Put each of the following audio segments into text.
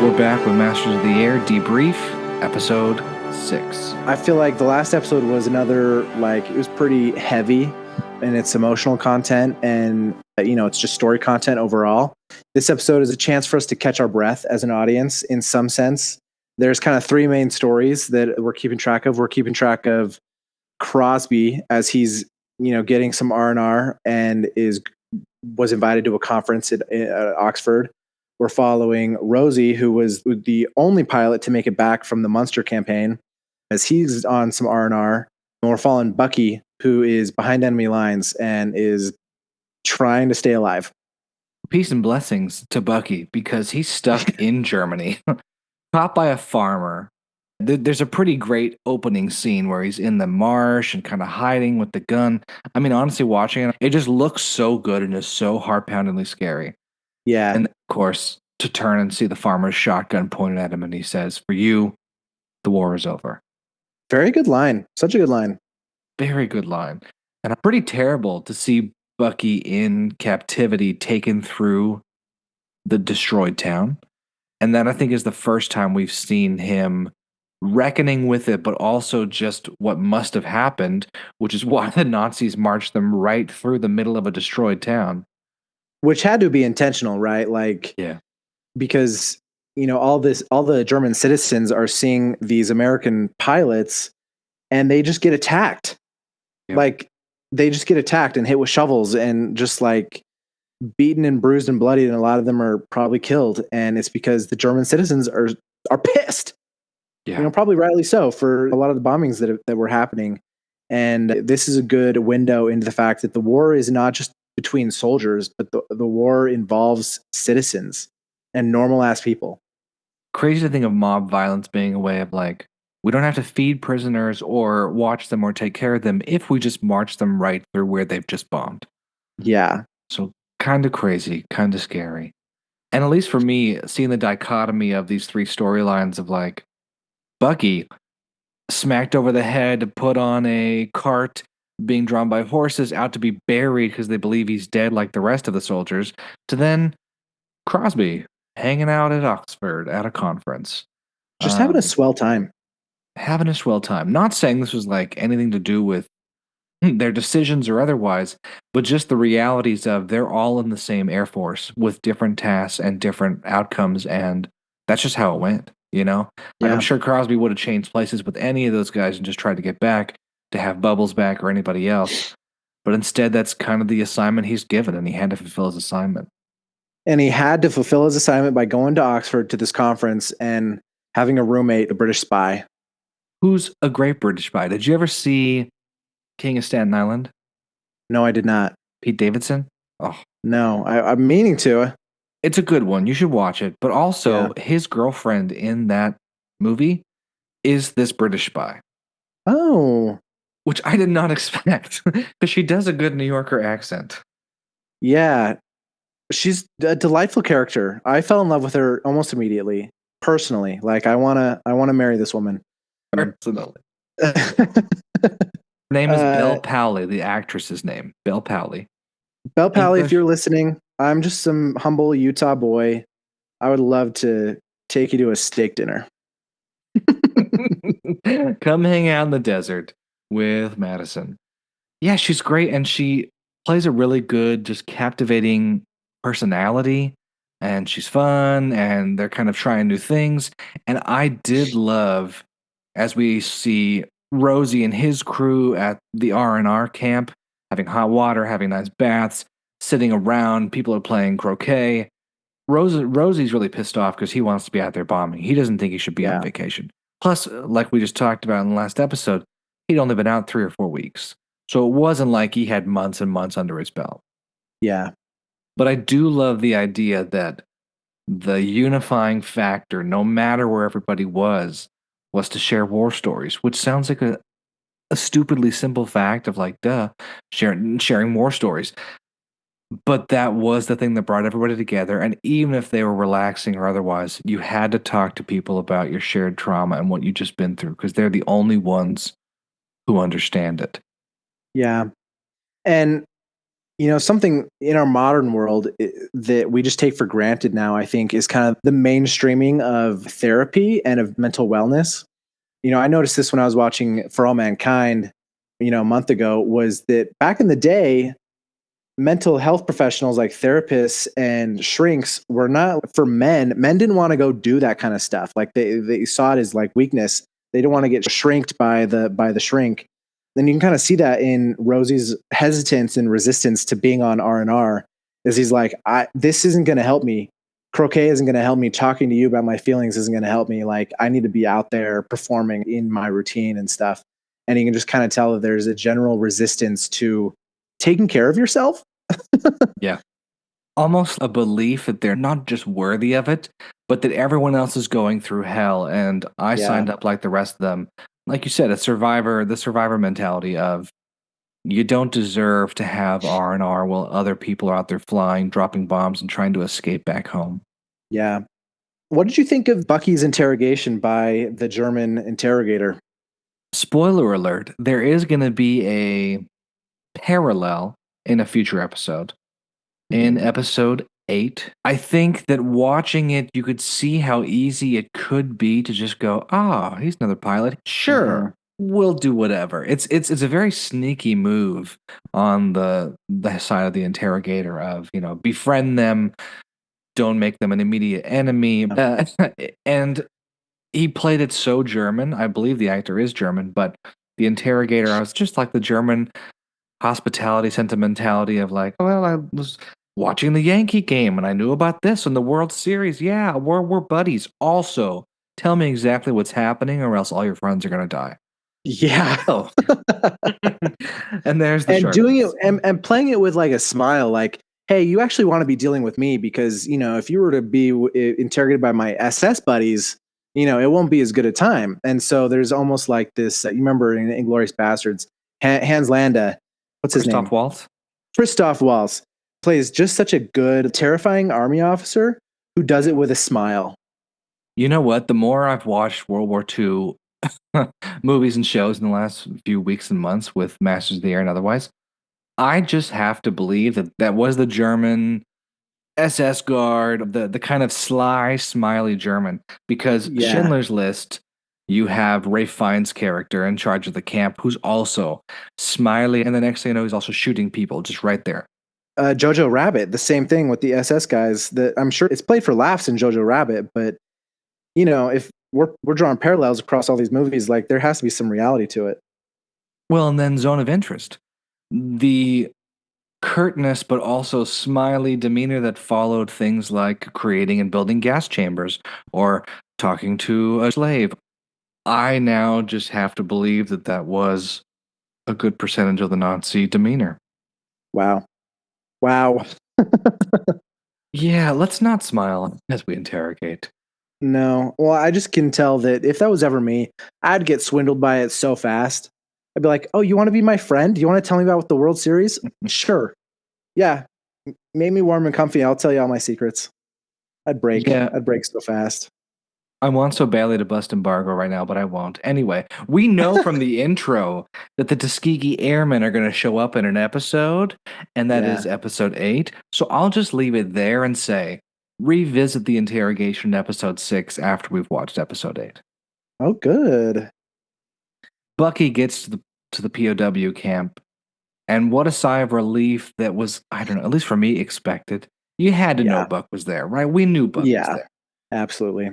We're back with Masters of the Air Debrief, episode 6. I feel like the last episode was another, it was pretty heavy in its emotional content and, it's just story content overall. This episode is a chance for us to catch our breath as an audience in some sense. There's kind of three main stories that we're keeping track of. We're keeping track of Crosby as he's, getting some R&R and was invited to a conference at Oxford. We're following Rosie, who was the only pilot to make it back from the Munster campaign, as he's on some R&R. And we're following Bucky, who is behind enemy lines and is trying to stay alive. Peace and blessings to Bucky, because he's stuck in Germany, caught by a farmer. There's a pretty great opening scene where he's in the marsh and kind of hiding with the gun. I mean, honestly, watching it just looks so good and is so heart-poundingly scary. Yeah. And, of course, to turn and see the farmer's shotgun pointed at him, and he says, "For you, the war is over." Very good line. Such a good line. Very good line. And pretty terrible to see Bucky in captivity taken through the destroyed town. And that, I think, is the first time we've seen him reckoning with it, but also just what must have happened, which is why the Nazis marched them right through the middle of a destroyed town. Which had to be intentional, right? Yeah. Because, all the German citizens are seeing these American pilots and they just get attacked. Yep. They just get attacked and hit with shovels and just beaten and bruised and bloodied. And a lot of them are probably killed. And it's because the German citizens are pissed. Yeah. Probably rightly so, for a lot of the bombings that were happening. And this is a good window into the fact that the war is not just between soldiers, but the war involves citizens and normal ass people. Crazy to think of mob violence being a way of we don't have to feed prisoners or watch them or take care of them if we just march them right through where they've just bombed. Yeah. So kind of crazy, kind of scary. And at least for me, seeing the dichotomy of these three storylines of Bucky smacked over the head, put on a cart, being drawn by horses, out to be buried because they believe he's dead like the rest of the soldiers, to then Crosby hanging out at Oxford at a conference. Just having a swell time. Having a swell time. Not saying this was anything to do with their decisions or otherwise, but just the realities of they're all in the same Air Force with different tasks and different outcomes, and that's just how it went, Yeah. I'm sure Crosby would have changed places with any of those guys and just tried to get back to have Bubbles back or anybody else, but instead that's kind of the assignment he's given, and he had to fulfill his assignment. And he had to fulfill his assignment by going to Oxford to this conference and having a roommate, a British spy. Who's a great British spy. Did you ever see King of Staten Island? No, I did not. Pete Davidson? Oh. No, I'm meaning to. It's a good one. You should watch it. But also, his girlfriend in that movie is this British spy. Oh. Which I did not expect, because she does a good New Yorker accent. Yeah. She's a delightful character. I fell in love with her almost immediately, personally. I want to marry this woman. Personally. Her name is Belle Powley, the actress's name. Belle Powley. Belle Powley, if you're listening, I'm just some humble Utah boy. I would love to take you to a steak dinner. Come hang out in the desert with Madison. Yeah, she's great, and she plays a really good, just captivating personality, and she's fun, and they're kind of trying new things. And I did love, as we see Rosie and his crew at the R&R camp, having hot water, having nice baths, sitting around, people are playing croquet. Rosie's really pissed off because he wants to be out there bombing. He doesn't think he should be on vacation. Plus, like we just talked about in the last episode, he'd only been out 3 or 4 weeks. So it wasn't like he had months and months under his belt. Yeah. But I do love the idea that the unifying factor, no matter where everybody was to share war stories, which sounds like a stupidly simple fact of sharing war stories. But that was the thing that brought everybody together. And even if they were relaxing or otherwise, you had to talk to people about your shared trauma and what you've just been through, because they're the only ones who understand it. Yeah. And Something in our modern world that we just take for granted now, I think, is kind of the mainstreaming of therapy and of mental wellness. I noticed this when I was watching For All Mankind, a month ago, was that back in the day, mental health professionals like therapists and shrinks were not for men. Men didn't want to go do that kind of stuff. Like they saw it as like weakness. They didn't want to get shrinked by the shrink. Then you can kind of see that in Rosie's hesitance and resistance to being on R&R, is he's like, this isn't going to help me. Croquet isn't going to help me. Talking to you about my feelings isn't going to help me. Like, I need to be out there performing in my routine and stuff. And you can just kind of tell that there's a general resistance to taking care of yourself. Yeah. Almost a belief that they're not just worthy of it, but that everyone else is going through hell and I Yeah. signed up like the rest of them. Like you said, the survivor mentality of you don't deserve to have R&R while other people are out there flying, dropping bombs and trying to escape back home. Yeah. What did you think of Bucky's interrogation by the German interrogator? Spoiler alert, there is going to be a parallel in a future episode. In episode 8, I think that watching it, you could see how easy it could be to just go, he's another pilot. Mm-hmm. Sure, we'll do whatever. It's a very sneaky move on the side of the interrogator of, befriend them, don't make them an immediate enemy. And he played it so German. I believe the actor is German, but the interrogator, I was just like the German hospitality sentimentality of like, well, I was watching the Yankee game and I knew about this in the World Series. Yeah, we're buddies. Also, tell me exactly what's happening, or else all your friends are gonna die. Yeah. Oh, and there's the And shark. doing it and playing it with like a smile, like, hey, you actually want to be dealing with me because, if you were to be interrogated by my SS buddies, it won't be as good a time. And so there's almost like this, you remember in Inglourious Bastards, Hans Landa, what's his Christoph name? Waltz. Christoph Waltz plays just such a good, terrifying army officer who does it with a smile. You know what? The more I've watched World War II movies and shows in the last few weeks and months with Masters of the Air and otherwise, I just have to believe that that was the German SS guard, the kind of sly, smiley German. Because Yeah. Schindler's List, you have Ray Fiennes' character in charge of the camp, who's also smiley, and the next thing you know, he's also shooting people just right there. Jojo Rabbit, the same thing with the SS guys. That I'm sure it's played for laughs in Jojo Rabbit, but if we're drawing parallels across all these movies, like there has to be some reality to it. Well, and then Zone of Interest, the curtness but also smiley demeanor that followed things like creating and building gas chambers or talking to a slave. I now just have to believe that that was a good percentage of the Nazi demeanor. Wow. Wow. Yeah, let's not smile as we interrogate. No. Well, I just can tell that if that was ever me, I'd get swindled by it so fast. I'd be like, "Oh, you want to be my friend? Do you want to tell me about the World Series? Sure. Yeah. Make me warm and comfy. I'll tell you all my secrets." I'd break. Yeah, I'd break so fast. I want so badly to bust embargo right now, but I won't. Anyway, we know from the intro that the Tuskegee Airmen are going to show up in an episode, and that Yeah. is episode 8. So I'll just leave it there and say, revisit the interrogation in episode 6 after we've watched episode 8. Oh, good. Bucky gets to the POW camp, and what a sigh of relief that was, I don't know, at least for me, expected. You had to know Yeah. Buck was there, right? We knew Buck was Yeah. there. Absolutely.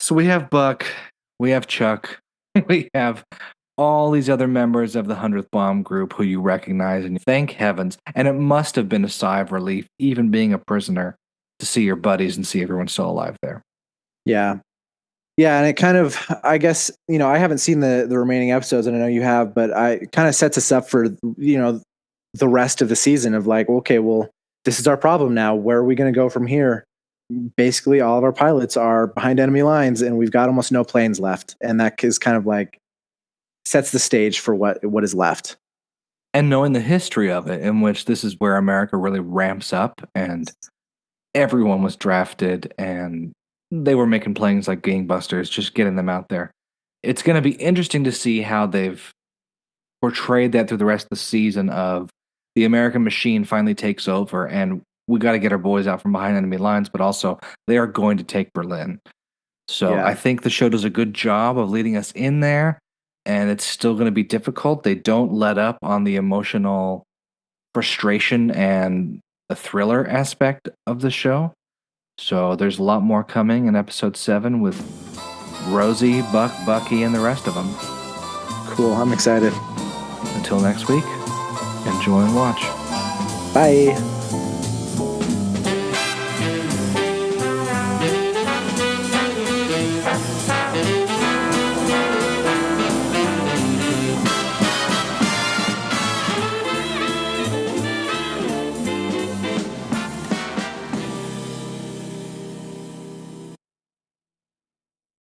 So we have Buck, we have Chuck, we have all these other members of the 100th Bomb Group who you recognize, and thank heavens. And it must have been a sigh of relief, even being a prisoner, to see your buddies and see everyone still alive there. Yeah. Yeah, and it kind of, I guess, I haven't seen the remaining episodes, and I know you have, but it kind of sets us up for, the rest of the season of like, okay, well, this is our problem now. Where are we going to go from here? Basically, all of our pilots are behind enemy lines, and we've got almost no planes left, and that is kind of like sets the stage for what is left. And knowing the history of it, in which this is where America really ramps up, and everyone was drafted, and they were making planes like gangbusters, just getting them out there. It's going to be interesting to see how they've portrayed that through the rest of the season of the American machine finally takes over, and we got to get our boys out from behind enemy lines, but also they are going to take Berlin. So I Yeah. think the show does a good job of leading us in there, and it's still going to be difficult. They don't let up on the emotional frustration and the thriller aspect of the show. So there's a lot more coming in episode 7 with Rosie, Buck, Bucky, and the rest of them. Cool. I'm excited. Until next week, enjoy and watch. Bye.